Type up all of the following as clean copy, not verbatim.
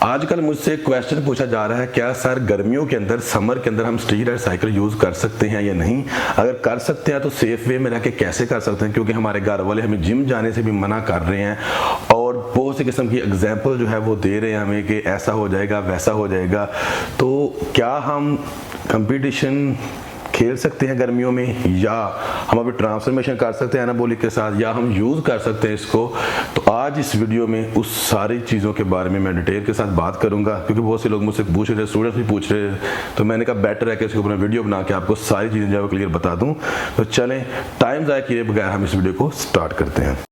आजकल मुझसे क्वेश्चन पूछा जा रहा है, क्या सर गर्मियों के अंदर, समर के अंदर हम स्टीरॉयड साइकिल यूज़ कर सकते हैं या नहीं? अगर कर सकते हैं तो सेफ वे में रह के कैसे कर सकते हैं, क्योंकि हमारे घर वाले हमें जिम जाने से भी मना कर रहे हैं और बहुत सी किस्म की एग्जाम्पल जो है वो दे रहे हैं हमें कि ऐसा हो जाएगा वैसा हो जाएगा। तो क्या हम कंपटीशन खेल सकते हैं गर्मियों में, या हम अभी ट्रांसफॉर्मेशन कर सकते हैं एनाबॉलिक के साथ, या हम यूज़ कर सकते हैं इसको? तो आज इस वीडियो में उस सारी चीज़ों के बारे में मैं डिटेल के साथ बात करूंगा, क्योंकि बहुत से लोग मुझसे पूछ रहे थे, स्टूडेंट्स भी पूछ रहे थे, तो मैंने कहा बेटर है कि इसके ऊपर मैं वीडियो बना के आपको सारी चीज़ें जो है क्लियर बता दूँ। तो चलें, टाइम ज़ाया किए बगैर हम इस वीडियो को स्टार्ट करते हैं।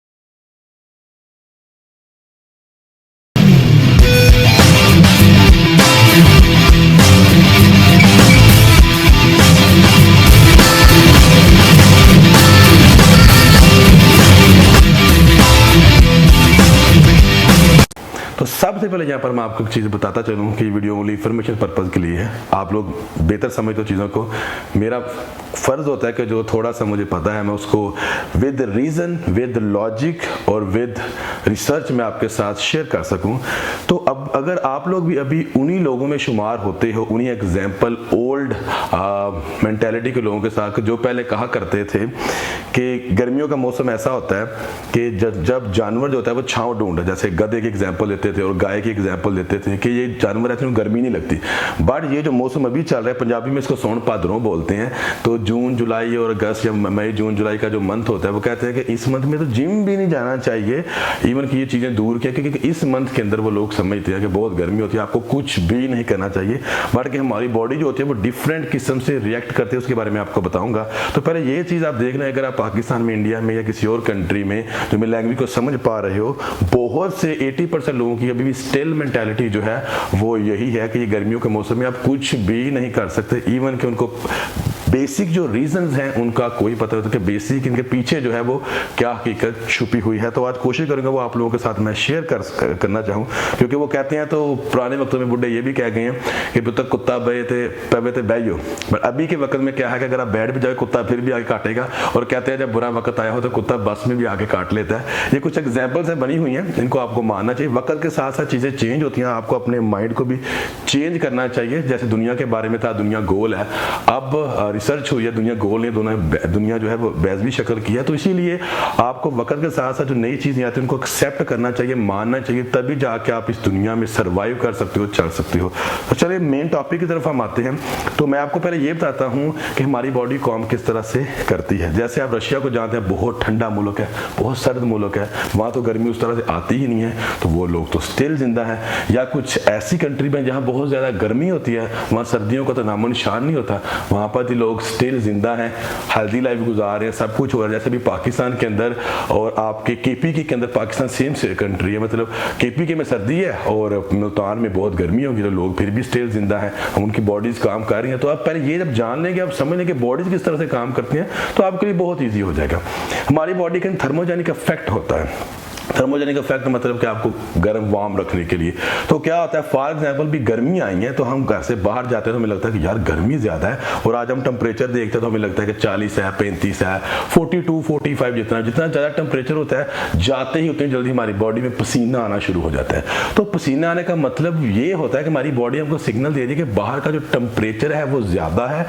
तो सबसे पहले यहाँ पर मैं आपको एक चीज़ बताता चलूँ कि वीडियो ओनली इन्फॉर्मेशन पर्पज़ के लिए है, आप लोग बेहतर समझ दो चीज़ों को। मेरा फ़र्ज़ होता है कि जो थोड़ा सा मुझे पता है मैं उसको विद रीज़न, विद लॉजिक और विद रिसर्च में आपके साथ शेयर कर सकूँ। तो अब अगर आप लोग भी अभी उन्हीं लोगों में शुमार होते हो, उन्हीं एग्जाम्पल ओल्ड मेंटेलिटी के लोगों के साथ जो पहले कहा करते थे कि गर्मियों का मौसम ऐसा होता है कि जब जानवर जो होता है वो छाँव ढूंढ, जैसे गधे की एग्जाम्पल देते थे और गाय की एग्जाम्पल देते थे कि ये जानवर ऐसे में गर्मी नहीं लगती। बट ये जो मौसम अभी चल रहा है, पंजाबी में इसको सोन भादरों बोलते हैं, तो जून जुलाई और अगस्त या मई जून जुलाई का जो मंथ होता है वो कहते हैं कि इस मंथ में तो जिम भी नहीं जाना चाहिए, इवन कि ये चीज़ें दूर किया, क्योंकि इस मंथ के अंदर वो लोग समझते हैं कि बहुत गर्मी होती है, आपको कुछ भी नहीं करना चाहिए। बट कि हमारी बॉडी जो होती है वो डिफरेंट किस्म से रिएक्ट करती है, उसके बारे में आपको बताऊंगा। तो पहले ये चीज़ आप देख लें, अगर आप पाकिस्तान में, इंडिया में या किसी और कंट्री में जो मेरी लैंग्वेज को समझ पा रहे हो, बहुत से 80% लोगों की अभी भी स्टिल मेंटालिटी जो है वो यही है कि ये गर्मियों के मौसम में आप कुछ भी नहीं कर सकते। इवन कि उनको बेसिक जो रीजंस हैं उनका कोई पता होता है कि बेसिक इनके पीछे जो है वो क्या हकीकत छुपी हुई है। तो आज कोशिश करूंगा वो आप लोगों के साथ मैं शेयर करना चाहूँ, क्योंकि वो कहते हैं, तो पुराने वक्तों में बुढ़े ये भी कह गए हैं कि पुत्र कुत्ता बहे थे पवे थे बैयो, बट अभी के वक्त में क्या है कि अगर आप बैठ भी जाए कुत्ता फिर भी आगे काटेगा, और कहते हैं जब बुरा वक्त आया हो तो कुत्ता बस में भी आगे काट लेता है। ये कुछ एग्जाम्पल्स हैं बनी हुई हैं, इनको आपको मानना चाहिए। वक्त के साथ साथ चीज़ें चेंज होती हैं, आपको अपने माइंड को भी चेंज करना चाहिए। जैसे दुनिया के बारे में था, दुनिया गोल है, अब रिसर्च हुई है, दुनिया गोल नहीं, दुनिया जो है वो बैज़वी शक्ल की है। तो इसीलिए आपको वक्त के साथ साथ जो नई चीज़ें आती हैं उनको एक्सेप्ट करना चाहिए, मानना चाहिए, तभी जाके आप इस दुनिया में सर्वाइव कर सकते हो, चल सकते हो। तो चलिए मेन टॉपिक की तरफ हम आते हैं। तो मैं आपको पहले ये बताता हूँ कि हमारी बॉडी काम किस तरह से करती है। जैसे आप रशिया को जानते हैं, बहुत ठंडा मुल्क है, बहुत सर्द मुल्क है, वहाँ तो गर्मी उस तरह से आती ही नहीं है, तो वो लोग तो स्टिल जिंदा है। या कुछ ऐसी कंट्री में जहाँ बहुत ज़्यादा गर्मी होती है, वहाँ सर्दियों का तो नामो निशान नहीं होता, वहाँ पर भी लोग स्टिल जिंदा हैं, हेल्दी लाइफ गुजार रहे हैं, सब कुछ हो रहा है। जैसे भी पाकिस्तान के अंदर और आपके केपीके के अंदर, पाकिस्तान सेम से कंट्री है, मतलब केपीके में सर्दी है और मुल्तान में बहुत गर्मी होगी, तो लोग फिर भी स्टिल जिंदा हैं, हम उनकी बॉडीज काम कर रही हैं। तो आप पहले ये जब जान लेंगे, आप समझ लेंगे बॉडीज किस तरह से काम करती हैं, तो आपके लिए बहुत ईजी हो जाएगा। हमारी बॉडी का थर्मोजेनिक इफेक्ट होता है। थर्मोजेनिक इफेक्ट मतलब कि आपको गर्म वार्म रखने के लिए। तो क्या होता है, फॉर एग्जांपल भी गर्मी आई है तो हम घर से बाहर जाते हैं तो हमें लगता है कि यार गर्मी ज़्यादा है, और आज हम टेम्परेचर देखते हैं तो हमें लगता है कि 40 है, 35 है, 42, 45, जितना ज़्यादा टेम्परेचर होता है, जाते ही उतनी जल्दी हमारी बॉडी में पसीना आना शुरू हो जाता है। तो पसीना आने का मतलब ये होता है कि हमारी बॉडी हमको सिग्नल दे रही है कि बाहर का जो टेम्परेचर है वो ज़्यादा है।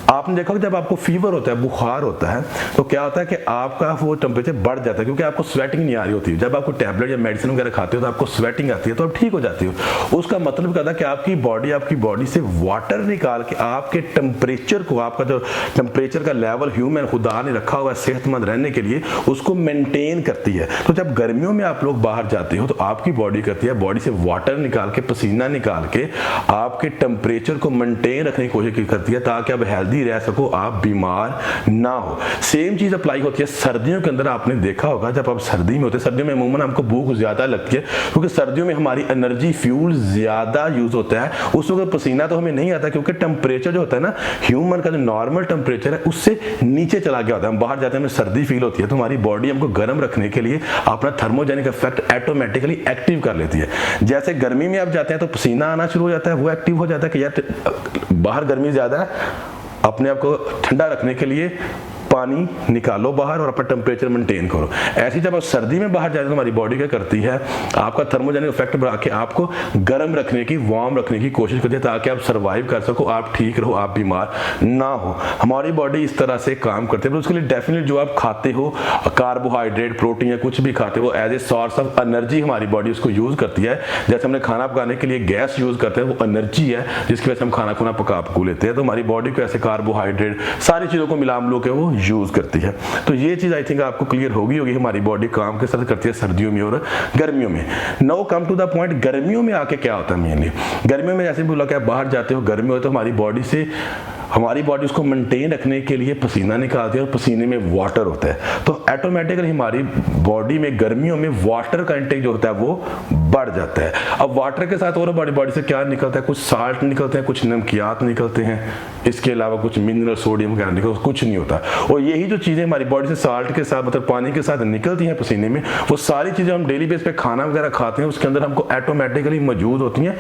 आपने देखा कि जब आपको फीवर होता है, बुखार होता है, तो क्या होता है कि आपका वो टेम्परेचर बढ़ जाता है, क्योंकि आपको स्वेटिंग नहीं आ रही होती है। जब आपको टैबलेट या मेडिसिन वगैरह खाते हो तो आपको स्वेटिंग आती है, तो आप ठीक हो जाती हो। उसका मतलब क्या था कि आपकी बॉडी से वाटर निकाल के आपके टेम्परेचर को, आपका जो टेम्परेचर का लेवल ह्यूमन खुदा ने रखा हुआ है सेहतमंद रहने के लिए, उसको मेंटेन करती है। तो जब गर्मियों में आप लोग बाहर जाते हो तो आपकी बॉडी करती है, बॉडी से वाटर निकाल के, पसीना निकाल के आपके टेम्परेचर को मेंटेन रखने की कोशिश करती है, ताकि आप हेल्दी रह सको, आप बीमार ना हो। सेम चीज अप्लाई होती है सर्दियों के अंदर। आपने देखा होगा जब आप सर्दी में होते हैं, सर्दियों में अमूमन हमको भूख ज्यादा लगती है, क्योंकि सर्दियों में हमारी एनर्जी फ्यूल ज्यादा यूज होता है। उस वक्त पसीना तो हमें नहीं आता, क्योंकि टेम्परेचर जो होता है ना, ह्यूमन का जो नॉर्मल टेम्परेचर है उससे नीचे चला गया होता है। हम बाहर जाते हैं, हमें सर्दी फील होती है, तो हमारी बॉडी हमको गर्म रखने के लिए अपना थर्मोजेनिक इफेक्ट ऑटोमेटिकली एक्टिव कर लेती है। जैसे गर्मी में आप जाते हैं तो पसीना आना शुरू हो जाता है, वो एक्टिव हो जाता है कि यार बाहर गर्मी ज्यादा है, अपने आप को ठंडा रखने के लिए पानी निकालो बाहर और अपना टेम्परेचर मेंटेन करो। ऐसी जब आप सर्दी में बाहर जाते हैं तो हमारी बॉडी क्या करती है, आपका थर्मोजेनिक इफेक्ट बढ़ा के आपको गर्म रखने की, वार्म रखने की कोशिश करती है ताकि आप सर्वाइव कर सको, आप ठीक रहो, आप बीमार ना हो। हमारी बॉडी इस तरह से काम करती है। तो उसके लिए डेफिनेटली जो आप खाते हो, कार्बोहाइड्रेट, प्रोटीन या कुछ भी खाते हो, as a source of energy हमारी बॉडी उसको यूज करती है। जैसे हमने खाना पकाने के लिए गैस यूज करते हैं, वो एनर्जी है जिसकी वजह से हम खाना खुना पका पकू लेते हैं। तो हमारी बॉडी को ऐसे कार्बोहाइड्रेट सारी चीजों को मिला मिलो के वो यूज करती है। तो ये चीज आई थिंक आपको क्लियर होगी हमारी बॉडी काम के साथ करती है सर्दियों में और गर्मियों में। Now come to the point, गर्मियों में आके क्या होता है मेनली। गर्मियों में जैसे बोला कि आप बाहर जाते हो, गर्मी हो तो हमारी बॉडी उसको मेंटेन रखने के लिए पसीना निकालती है और पसीने में वाटर होता है। तो ऑटोमेटिकली हमारी बॉडी में गर्मियों में वाटर का इंटेक जो होता है वो बढ़ जाता है। अब वाटर के साथ और हमारी बॉडी से क्या निकलता है, कुछ साल्ट निकलते हैं, कुछ नमकियात निकलते हैं, इसके अलावा कुछ मिनरल, सोडियम वगैरह निकलता, कुछ नहीं होता। और यही जो चीजें हमारी बॉडी से साल्ट के साथ मतलब पानी के साथ निकलती हैं पसीने में, वो सारी चीजें हम डेली बेस पे खाना वगैरह खाते हैं उसके अंदर हमको ऑटोमेटिकली मौजूद होती हैं,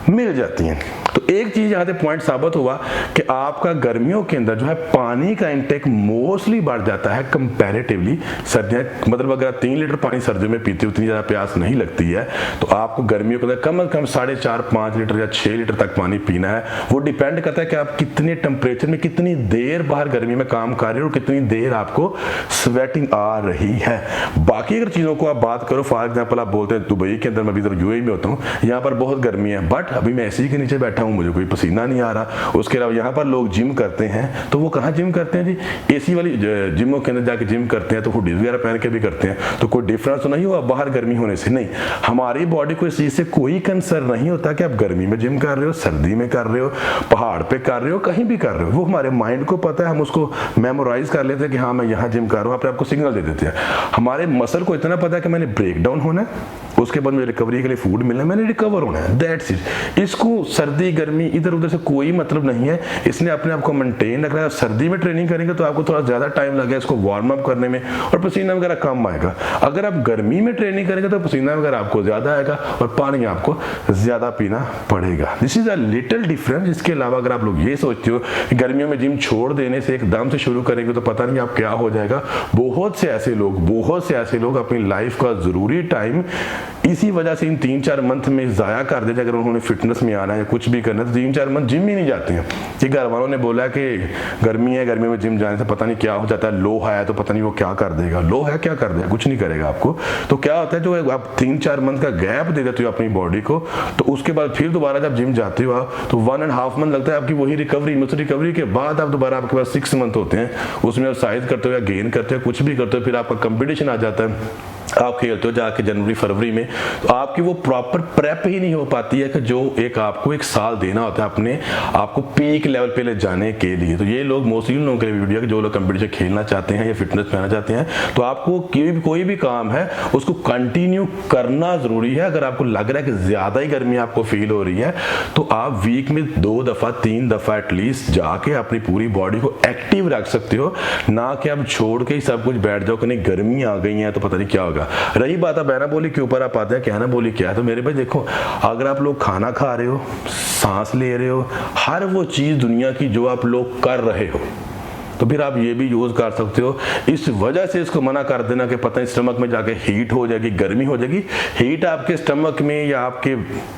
मिल जाती हैं। तो एक चीज यहाँ से पॉइंट साबित हुआ कि आपका गर्मियों के अंदर जो है पानी का इंटेक मोस्टली बढ़ जाता है कंपैरेटिवली सर्दियां। मतलब अगर आप 3 लीटर पानी सर्दियों में पीते हो, उतनी ज्यादा प्यास नहीं लगती है, तो आपको गर्मियों के अंदर कम से कम 4.5-5 लीटर या 6 लीटर तक पानी पीना है। वो डिपेंड करता है कि आप कितने टेम्परेचर में कितनी देर बाहर गर्मी में काम कर रहे हो और कितनी देर आपको स्वेटिंग आ रही है। बाकी अगर चीजों को आप बात करो, फॉर एग्जाम्पल आप बोलते हैं दुबई के अंदर, मैं भी इधर यूएई में होता हूँ, यहाँ पर बहुत गर्मी है, बट अभी मैं एसी के नीचे बैठा हूँ, मुझे कोई पसीना नहीं आ रहा। उसके अलावा यहाँ पर लोग जिम करते हैं, तो वो कहाँ जिम करते हैं जी, एसी वाली जिमों के अंदर जाके जिम करते हैं, तो हुडीज वगैरह पहन के भी करते हैं। तो कोई डिफरेंस तो नहीं हुआ बाहर गर्मी होने से, नहीं। हमारी बॉडी को इस चीज से कोई कंसर्न नहीं होता कि आप गर्मी में जिम कर रहे हो, सर्दी में कर रहे हो, पहाड़ पे कर रहे हो, कहीं भी कर रहे हो। वो हमारे माइंड को पता है, हम उसको मेमोराइज कर लेते हैं कि हाँ मैं यहाँ जिम कर रहा हूँ, अपने आपको सिग्नल दे देते हैं। हमारे मसल को इतना पता है कि मैंने ब्रेक डाउन होना है, उसके बाद मुझे रिकवरी के लिए फूड मिलना है, मैंने रिकवर होना है, दैट्स इट। इसको सर्दी गर्मी इधर उधर से कोई मतलब नहीं है, इसने अपने आप को मेंटेन रखना है। सर्दी में ट्रेनिंग करेंगे तो आपको थोड़ा ज्यादा टाइम लगेगा इसको वार्म अप करने में और पसीना वगैरह कम आएगा। अगर आप गर्मी में ट्रेनिंग करेंगे तो पसीना वगैरह आपको ज्यादा आएगा और पानी आपको ज्यादा पीना पड़ेगा। This is a little difference. इसके अलावा अगर आप लोग ये सोचते हो कि गर्मियों में जिम छोड़ देने से एकदम से शुरू करेंगे तो पता नहीं आप क्या हो जाएगा, बहुत से ऐसे लोग अपनी लाइफ का जरूरी टाइम इसी वजह से इन 3-4 मंथ में जाया कर देते। अगर उन्होंने फिटनेस में आना है, कुछ भी करना है, तो 3-4 मंथ जिम ही नहीं जाते हैं। कि घर वालों ने बोला कि गर्मी है, गर्मी में जिम जाने से पता नहीं क्या हो जाता है, लो है तो पता नहीं वो क्या कर देगा। लो है क्या कर देगा, कुछ नहीं करेगा आपको। तो क्या होता है, जो आप 3-4 मंथ का गैप दे देते हो अपनी बॉडी को, तो उसके बाद फिर दोबारा जब जिम जाते हो आप, तो 1.5 मंथ लगता है आपकी वही रिकवरी में। रिकवरी के बाद आप दोबारा, आपके पास 6 मंथ होते हैं, उसमें आप साइज करते हो या गेन करते हो, कुछ भी करते हो, फिर आपका कंपटीशन आ जाता है, आप खेलते हो जाके जनवरी फरवरी में, तो आपकी वो प्रॉपर प्रेप ही नहीं हो पाती है कि जो आपको 1 साल देना होता है अपने आपको पीक लेवल पे ले जाने के लिए। तो ये लोग मोस्टली उन लोगों के लिए वीडियो, जो लोग कंपटीशन खेलना चाहते हैं या फिटनेस में आना चाहते हैं, तो आपको कोई भी काम है उसको कंटिन्यू करना जरूरी है। अगर आपको लग रहा है कि ज्यादा ही गर्मी आपको फील हो रही है, तो आप वीक में 2 दफा 3 दफा एटलीस्ट जाके अपनी पूरी बॉडी को एक्टिव रख सकते हो, ना कि आप छोड़ के ही सब कुछ बैठ जाओ कि नहीं गर्मी आ गई है तो पता नहीं क्या होगा। रही बात अब एनाबॉलिक के ऊपर आप आते हैं कि एनाबॉलिक क्या है, तो मेरे भाई देखो, अगर आप लोग खाना खा रहे हो, सांस ले रहे हो, हर वो चीज दुनिया की जो आप लोग कर रहे हो, तो फिर आप ये भी यूज कर सकते हो। इस वजह से इसको मना कर देना कि पता नहीं स्टमक में जाके हीट हो जाएगी, गर्मी हो जाएगी। हीट आपके स्टमक में या आपके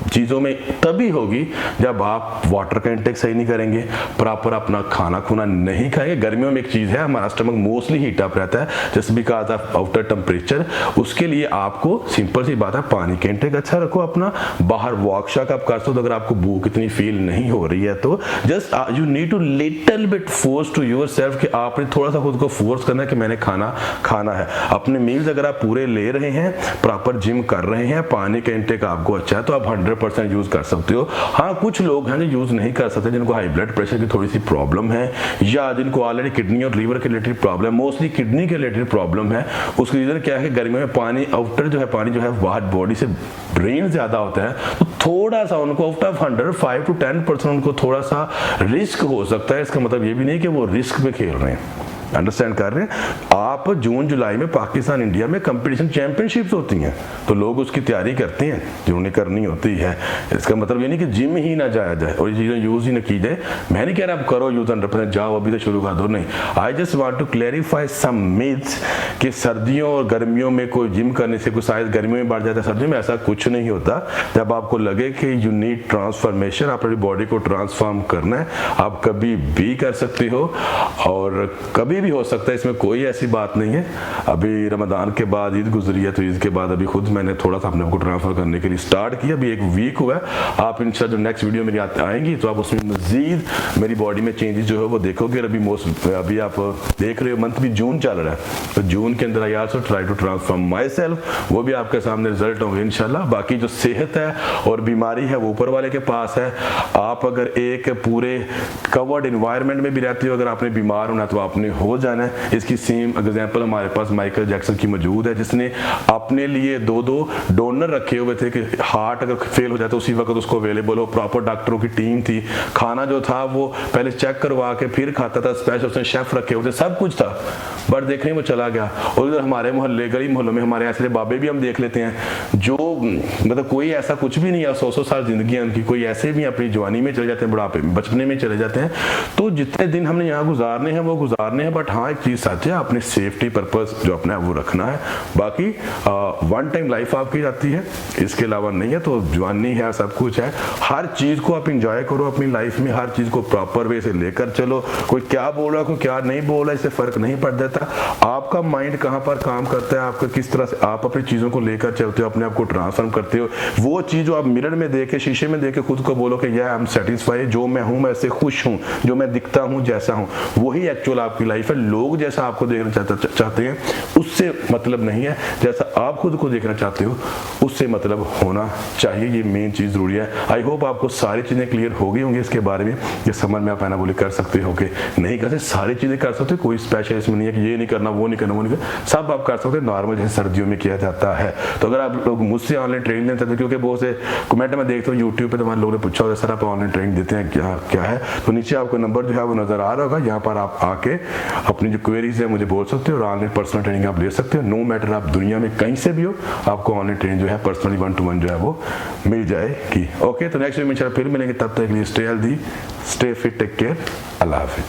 चीजों में तभी होगी जब आप वाटर का इंटेक सही नहीं करेंगे, प्रॉपर अपना खाना खुना नहीं खाएंगे। गर्मियों में एक चीज है, हमारा स्टमक मोस्टली हीट अप रहता है just because of outer temperature. उसके लिए आपको सिंपल सी बात है, पानी का इंटेक अच्छा रखो अपना, बाहर वॉक शॉक आप कर सकते हो। अगर आपको भूख इतनी फील नहीं हो रही है तो just you need to little bit force to yourself कि आपने थोड़ा सा खुद को फोर्स करना है कि मैंने खाना है। अपने मील्स अगर आप पूरे ले रहे हैं, प्रॉपर जिम कर रहे हैं, पानी का इंटेक आपको अच्छा है, तो आप 100% यूज कर सकते हो। हाँ, कुछ लोग हैं जो यूज नहीं कर सकते, जिनको हाई ब्लड प्रेशर की थोड़ी सी प्रॉब्लम है, या जिनको ऑलरेडी किडनी और लीवर के रिलेटेड प्रॉब्लम, मोस्टली किडनी के रिलेटेड प्रॉब्लम है। उसका रीजन क्या है, गर्मियों में पानी आउटर जो है, पानी जो है बाहर बॉडी से ड्रेन ज्यादा होता है, तो थोड़ा सा उनको आउट ऑफ 100 5 to 10% उनको थोड़ा सा रिस्क हो सकता है। इसका मतलब ये भी नहीं कि वो रिस्क में खेल रहे हैं, अंडरस्टैंड कर रहे हैं आप? जून जुलाई में पाकिस्तान इंडिया में कंपटीशन चैंपियनशिप्स होती हैं, तो लोग उसकी तैयारी करते हैं जो उन्हें करनी होती है। इसका मतलब ये नहीं कि जिम ही ना जाया जाए और ये चीज़ें यूज़ ही ना की जाए। मैं नहीं कह रहा आप करो यूज़ 100%, जाओ अभी तो शुरू कर दो, नहीं। I just want to clarify some myths कि सर्दियों और गर्मियों में कोई जिम करने से कोई साइज गर्मियों में बढ़ जाता है, सर्दियों में ऐसा कुछ नहीं होता। जब आपको लगे कि यू नीड ट्रांसफॉर्मेशन, अपनी बॉडी को ट्रांसफॉर्म करना है, आप कभी भी कर सकते हो और कभी भी हो सकता है, इसमें कोई ऐसी बात नहीं है। अभी रमज़ान के बाद ईद गुजरी है, तो ईद के बाद अभी खुद मैंने थोड़ा सा अपने को ट्रांसफर करने के लिए स्टार्ट किया, अभी 1 वीक हुआ है। आप इंशाल्लाह जो नेक्स्ट वीडियो मेरी आएंगी तो आप उसमें मजीद मेरी बॉडी में चेंजेस जो है वो देखोगे। अभी आप देख रहे हो मंथ भी जून चल रहा है, तो जून के अंदर I also try to transform myself, वो भी आपके सामने रिजल्ट होंगे इंशाल्लाह। बाकी जो सेहत है और बीमारी है वो ऊपर वाले के पास है। आप अगर एक पूरे कवर्ड इन्वायरमेंट में भी रहते हो, अगर आपने बीमार होना तो आपने हो जाना है। इसकी सेम एग्जांपल हमारे पास माइकल जैक्सन की मौजूद है, जिसने अपने लिए 2 डोनर रखे हुए थे कि हार्ट अगर फेल हो जाए तो उसी वक्त उसको अवेलेबल हो। प्रॉपर डॉक्टरों की टीम थी, खाना जो था वो पहले चेक करवा के फिर खाता था, स्पेशल उसने शेफ रखे हुए थे, सब कुछ था। बट देखने वो चला गया। और इधर हमारे मोहल्ले गली मोहल्लों में हमारे ऐसे बाबे भी हम देख लेते हैं जो मतलब कोई ऐसा कुछ भी नहीं है, 100 साल जिंदगी है उनकी, कोई ऐसे भी अपनी जवानी में चले जाते हैं, बुढ़ापे में, बचपने में चले जाते हैं। तो जितने दिन हमने यहाँ गुजारने हैं वो गुजारने हैं। बट हाँ एक चीज़ सच है, अपने सेफ्टी पर्पस जो अपना है वो रखना है। बाकी 1 टाइम लाइफ आपकी जाती है, इसके अलावा नहीं है। तो जवानी है, सब कुछ है, हर चीज़ को आप इंजॉय करो अपनी लाइफ में, हर चीज़ को प्रॉपर वे से लेकर चलो। कोई क्या बोल रहा है कोई क्या नहीं बोल रहा है, इससे फर्क नहीं पड़ जाता। आपका माइंड कहाँ पर काम करता है, आपका किस तरह से आप अपनी चीज़ों को लेकर चलते हो, अपने आप को ट्रांसफॉर्म करते हो। वो चीज़ जो आप मिरर में देखे, शीशे में देखे खुद को बोलो कि या आई एम सेटिस्फाइड, जो मैं हूँ मैं इससे खुश हूँ, जो मैं दिखता हूँ जैसा हूँ वही एक्चुअल आपकी लाइफ है। लोग जैसा आपको देखना चाहते हैं उससे मतलब नहीं है, जैसा आप खुद को देखना चाहते हो उससे मतलब होना चाहिए। ये मेन चीज़ जरूरी है। आई होप आपको सारी चीज़ें क्लियर हो गई होंगी इसके बारे में, ये समझ में आप एनाबॉलिक कर सकते हो कि नहीं कर सकते, सारी चीज़ें कर सकते हो। कोई स्पेशल इसमें नहीं है कि ये नहीं करना वो नहीं करना वो नहीं करना, सब आप कर सकते हो नॉर्मल जैसे सर्दियों में किया जाता है। तो अगर आप लोग मुझसे ऑनलाइन ट्रेनिंग लेना चाहते हो, क्योंकि बहुत से कमेंट में देखते हो यूट्यूब पे तो हमारे लोगों ने पूछा होता है सर आप ऑनलाइन ट्रेनिंग देते हैं क्या है, तो नीचे आपको नंबर जो है वो नजर आ रहा होगा, यहाँ पर आप आके अपनी जो क्वेरीज है मुझे बोल सकते हो और ऑनलाइन पर्सनल ट्रेनिंग आप ले सकते हो। नो मैटर आप दुनिया में कहीं से भी हो, आपको ऑनलाइन ट्रेनिंग जो है पर्सनली 1 to 1 जो है वो मिल जाएगी। ओके, तो नेक्स्ट वीडियो में फिर मिलेंगे, तब तक के लिए stay healthy, stay fit, take care, अल्लाह हाफिज।